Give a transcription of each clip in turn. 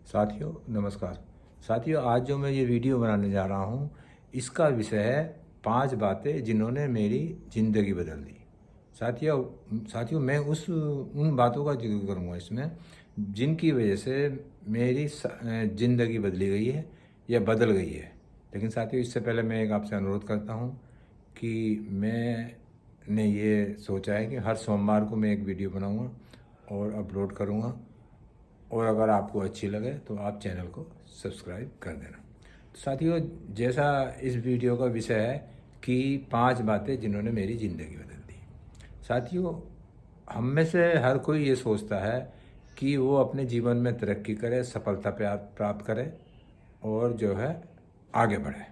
साथियों नमस्कार। साथियों आज जो मैं ये वीडियो बनाने जा रहा हूँ इसका विषय है 5 बातें जिन्होंने मेरी ज़िंदगी बदल दी। साथियों मैं उस उन बातों का जिक्र करूँगा इसमें जिनकी वजह से मेरी ज़िंदगी बदली गई है या बदल गई है। लेकिन साथियों इससे पहले मैं एक आपसे अनुरोध करता हूँ कि मैंने ये सोचा है कि हर सोमवार को मैं एक वीडियो बनाऊँगा और अपलोड करूँगा, और अगर आपको अच्छी लगे तो आप चैनल को सब्सक्राइब कर देना। तो साथियों जैसा इस वीडियो का विषय है कि 5 बातें जिन्होंने मेरी ज़िंदगी बदल दी। साथियों हम में से हर कोई ये सोचता है कि वो अपने जीवन में तरक्की करे, सफलता प्राप्त करे और जो है आगे बढ़े।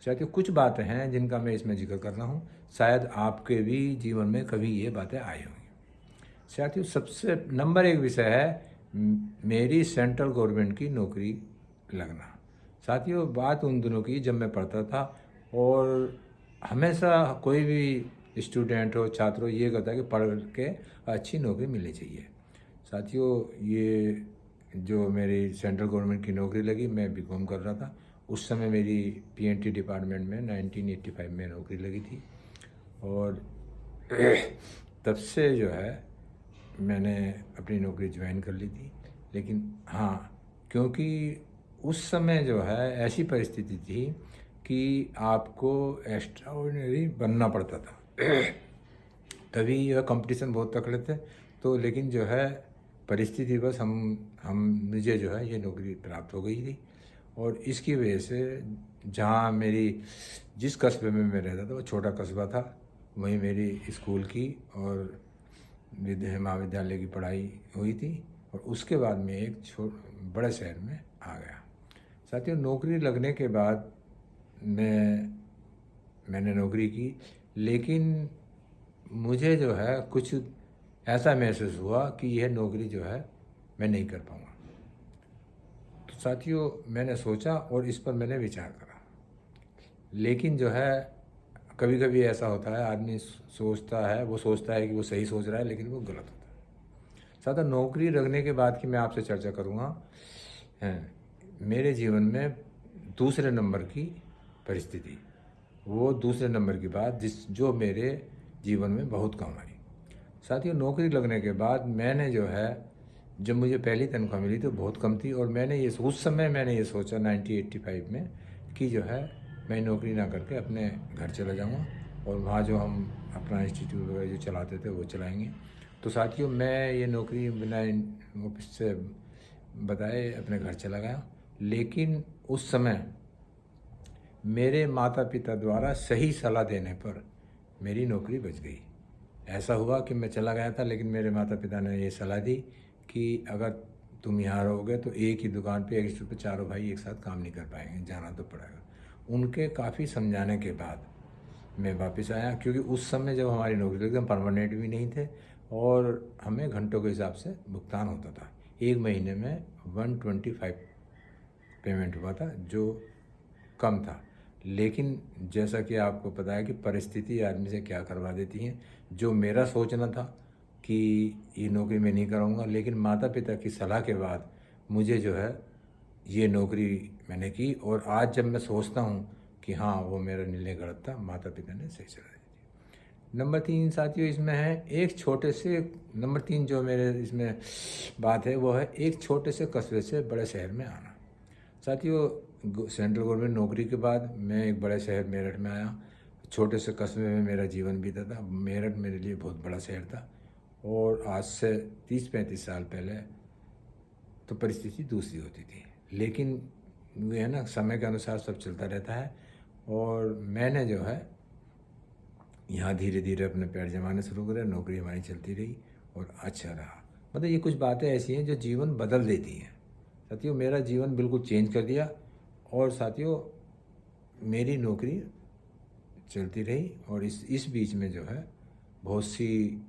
साथियों कुछ बातें हैं जिनका मैं इसमें जिक्र कर रहा हूँ, शायद आपके भी जीवन में कभी ये बातें आई होंगी। साथियों सबसे नंबर 1 विषय है मेरी सेंट्रल गवर्नमेंट की नौकरी लगना। साथियों बात उन दिनों की जब मैं पढ़ता था, और हमेशा कोई भी स्टूडेंट हो, छात्र हो, ये कहता है कि पढ़ के अच्छी नौकरी मिलनी चाहिए। साथियों ये जो मेरी सेंट्रल गवर्नमेंट की नौकरी लगी, मैं बीकॉम कर रहा था उस समय, मेरी पीएनटी डिपार्टमेंट में 1985 में नौकरी लगी थी। और तब से जो है मैंने अपनी नौकरी ज्वाइन कर ली थी। लेकिन हाँ, क्योंकि उस समय जो है ऐसी परिस्थिति थी कि आपको एक्स्ट्रा ऑर्डिनरी बनना पड़ता था तभी यह कंपटीशन बहुत तकड़े थे। तो लेकिन जो है परिस्थिति बस हम मुझे जो है ये नौकरी प्राप्त हो गई थी। और इसकी वजह से जहाँ मेरी जिस कस्बे में मैं रहता था वो छोटा कस्बा था, वहीं मेरी स्कूल की और महाविद्यालय की पढ़ाई हुई थी, और उसके बाद मैं एक बड़े शहर में आ गया। साथियों नौकरी लगने के बाद मैंने नौकरी की, लेकिन मुझे जो है कुछ ऐसा महसूस हुआ कि यह नौकरी जो है मैं नहीं कर पाऊँगा। तो साथियों मैंने सोचा और इस पर मैंने विचार करा। लेकिन जो है कभी कभी ऐसा होता है, आदमी सोचता है कि वो सही सोच रहा है, लेकिन वो गलत होता है। साथ नौकरी लगने के बाद की मैं आपसे चर्चा करूँगा मेरे जीवन में दूसरे नंबर की परिस्थिति, वो दूसरे नंबर की बात जो मेरे जीवन में बहुत काम आई। साथियों नौकरी लगने के बाद मैंने जो है, जब मुझे पहली तनख्वाह मिली तो बहुत कम थी, और उस समय मैंने ये सोचा 1985 में कि जो है मैं नौकरी ना करके अपने घर चला जाऊँगा, और वहाँ जो हम अपना इंस्टीट्यूट वगैरह जो चलाते थे वो चलाएंगे। तो साथियों मैं ये नौकरी बिना ऑफिस से बताए अपने घर चला गया। लेकिन उस समय मेरे माता पिता द्वारा सही सलाह देने पर मेरी नौकरी बच गई। ऐसा हुआ कि मैं चला गया था, लेकिन मेरे माता पिता ने ये सलाह दी कि अगर तुम यहाँ रहोगे तो एक ही दुकान पे एक पे चारों भाई एक साथ काम नहीं कर पाएंगे, जाना तो पड़ेगा। उनके काफ़ी समझाने के बाद मैं वापस आया, क्योंकि उस समय जब हमारी नौकरी एकदम परमानेंट भी नहीं थे और हमें घंटों के हिसाब से भुगतान होता था। एक महीने में 125 पेमेंट हुआ था, जो कम था। लेकिन जैसा कि आपको पता है कि परिस्थिति आदमी से क्या करवा देती हैं। जो मेरा सोचना था कि ये नौकरी मैं नहीं करूँगा, लेकिन माता पिता की सलाह के बाद मुझे जो है ये नौकरी मैंने की। और आज जब मैं सोचता हूँ कि हाँ वो मेरा निर्णय गलत था, माता पिता ने सही सलाह दी थी। नंबर 3 साथियों इसमें है एक छोटे से, नंबर 3 जो मेरे इसमें बात है वो है एक छोटे से कस्बे से बड़े शहर में आना। साथियों सेंट्रल गवर्नमेंट नौकरी के बाद मैं एक बड़े शहर मेरठ में आया। छोटे से कस्बे में मेरा जीवन बीता था। मेरठ मेरे लिए बहुत बड़ा शहर था, और आज से 30-35 साल पहले तो परिस्थिति दूसरी होती थी। लेकिन वो है ना, समय के अनुसार सब चलता रहता है, और मैंने जो है यहाँ धीरे धीरे अपने पैर जमाने शुरू करे, नौकरी हमारी चलती रही और अच्छा रहा। मतलब ये कुछ बातें ऐसी हैं जो जीवन बदल देती हैं। साथियों मेरा जीवन बिल्कुल चेंज कर दिया, और साथियों मेरी नौकरी चलती रही, और इस बीच में जो है बहुत सी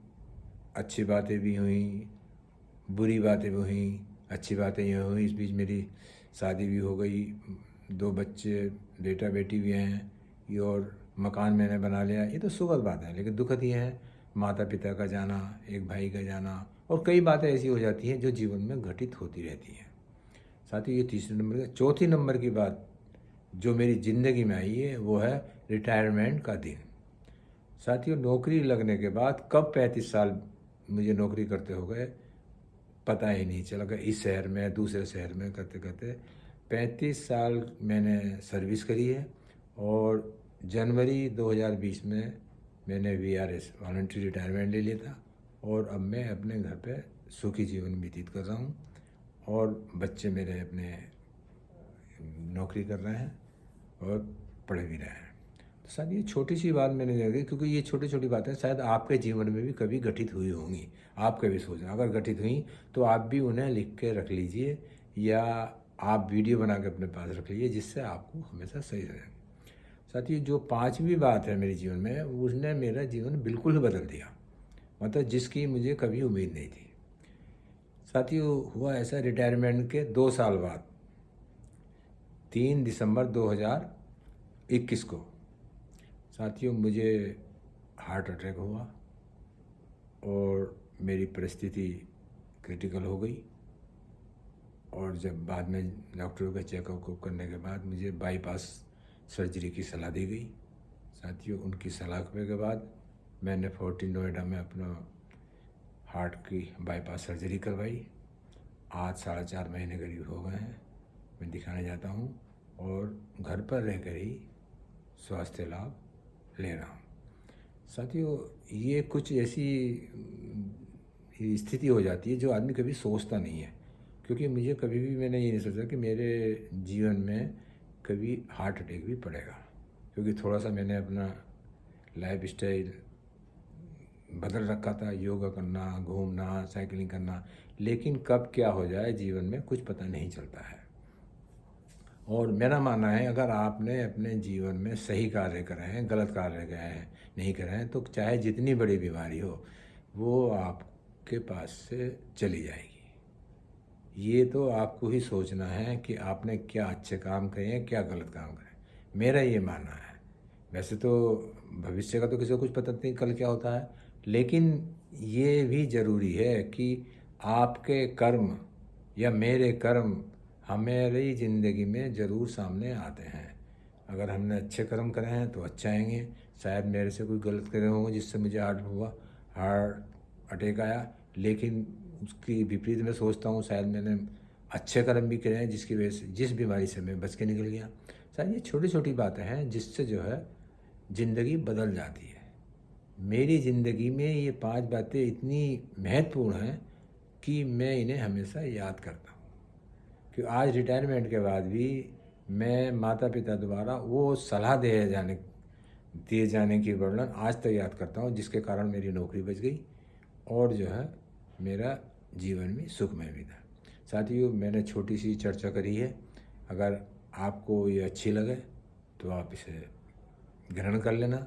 अच्छी बातें भी हुई, बुरी बातें भी हुई। अच्छी बातें ये हुई, इस बीच मेरी शादी भी हो गई, 2 बच्चे, बेटा बेटी भी हैं, ये और मकान मैंने बना लिया। ये तो सुखद बात है, लेकिन दुखद ये है माता पिता का जाना, एक भाई का जाना, और कई बातें ऐसी हो जाती हैं जो जीवन में घटित होती रहती हैं। साथियों ये तीसरे नंबर का। चौथी नंबर की बात जो मेरी ज़िंदगी में आई है वो है रिटायरमेंट का दिन। साथियों नौकरी लगने के बाद कब 35 साल मुझे नौकरी करते हो गए पता ही नहीं चला। इस शहर में दूसरे शहर में करते करते 35 साल मैंने सर्विस करी है। और जनवरी 2020 में मैंने VRS वॉलंटरी रिटायरमेंट ले लिया था और अब मैं अपने घर पे सुखी जीवन व्यतीत कर रहा हूँ और बच्चे मेरे अपने नौकरी कर रहे हैं और पढ़ भी रहे हैं। तो शायद ये छोटी सी बात मैंने देखी, क्योंकि ये छोटी छोटी बातें शायद आपके जीवन में भी कभी घटित हुई होंगी। आप कभी सोचना, अगर घटित हुई तो आप भी उन्हें लिख के रख लीजिए या आप वीडियो बना के अपने पास रख लीजिए, जिससे आपको हमेशा सही रहे। साथियों जो पांचवी बात है मेरे जीवन में, उसने मेरा जीवन बिल्कुल ही बदल दिया, मतलब जिसकी मुझे कभी उम्मीद नहीं थी। साथियों हुआ ऐसा, रिटायरमेंट के 2 साल बाद 3 दिसंबर 2021 को साथियों मुझे हार्ट अटैक हुआ और मेरी परिस्थिति क्रिटिकल हो गई। और जब बाद में डॉक्टरों का चेकअप करने के बाद मुझे बाईपास सर्जरी की सलाह दी गई। साथियों उनकी सलाह के बाद मैंने 14 नोएडा में अपना हार्ट की बाईपास सर्जरी करवाई। आज 4.5 महीने करीब हो गए हैं मैं दिखाने जाता हूँ और घर पर रहकर ही स्वास्थ्य लाभ ले रहा हूँ। साथियों ये कुछ ऐसी स्थिति हो जाती है जो आदमी कभी सोचता नहीं है, क्योंकि मुझे कभी भी मैंने ये नहीं सोचा कि मेरे जीवन में कभी हार्ट अटैक भी पड़ेगा, क्योंकि थोड़ा सा मैंने अपना लाइफ स्टाइल बदल रखा था, योगा करना, घूमना, साइकिलिंग करना, लेकिन कब क्या हो जाए जीवन में कुछ पता नहीं चलता है। और मेरा मानना है अगर आपने अपने जीवन में सही कार्य करे हैं, गलत कार्य गए हैं नहीं करे हैं, तो चाहे जितनी बड़ी बीमारी हो वो आपके पास से चली जाएगी। ये तो आपको ही सोचना है कि आपने क्या अच्छे काम करे हैं, क्या गलत काम करे। मेरा ये मानना है। वैसे तो भविष्य का तो किसी को कुछ पता नहीं कल क्या होता है, लेकिन ये भी ज़रूरी है कि आपके कर्म या मेरे कर्म हमारी ज़िंदगी में ज़रूर सामने आते हैं। अगर हमने अच्छे कर्म करे हैं तो अच्छे आएंगे। शायद मेरे से कोई गलत करे होंगे जिससे मुझे हार्ट अटैक आया, लेकिन उसकी विपरीत मैं सोचता हूँ शायद मैंने अच्छे कर्म भी करे हैं जिसकी वजह से जिस बीमारी से मैं बच के निकल गया। शायद ये छोटी छोटी बातें हैं जिससे जो है ज़िंदगी बदल जाती है। मेरी ज़िंदगी में ये 5 बातें इतनी महत्वपूर्ण हैं कि मैं इन्हें हमेशा याद करता हूँ, कि आज रिटायरमेंट के बाद भी मैं माता पिता द्वारा वो सलाह दिए जाने की वर्णन आज तक याद करता हूँ, जिसके कारण मेरी नौकरी बच गई और जो है मेरा जीवन में सुखमय भी था। साथियों मैंने छोटी सी चर्चा करी है, अगर आपको ये अच्छी लगे तो आप इसे ग्रहण कर लेना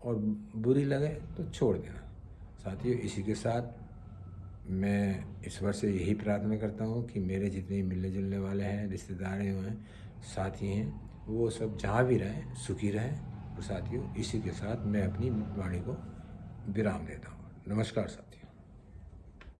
और बुरी लगे तो छोड़ देना। साथियों इसी के साथ मैं ईश्वर से यही प्रार्थना करता हूँ कि मेरे जितने मिलने जुलने वाले हैं, रिश्तेदार हैं, साथी हैं, वो सब जहाँ भी रहें सुखी रहें। और साथियों इसी के साथ मैं अपनी वाणी को विराम देता हूँ। नमस्कार साथियों।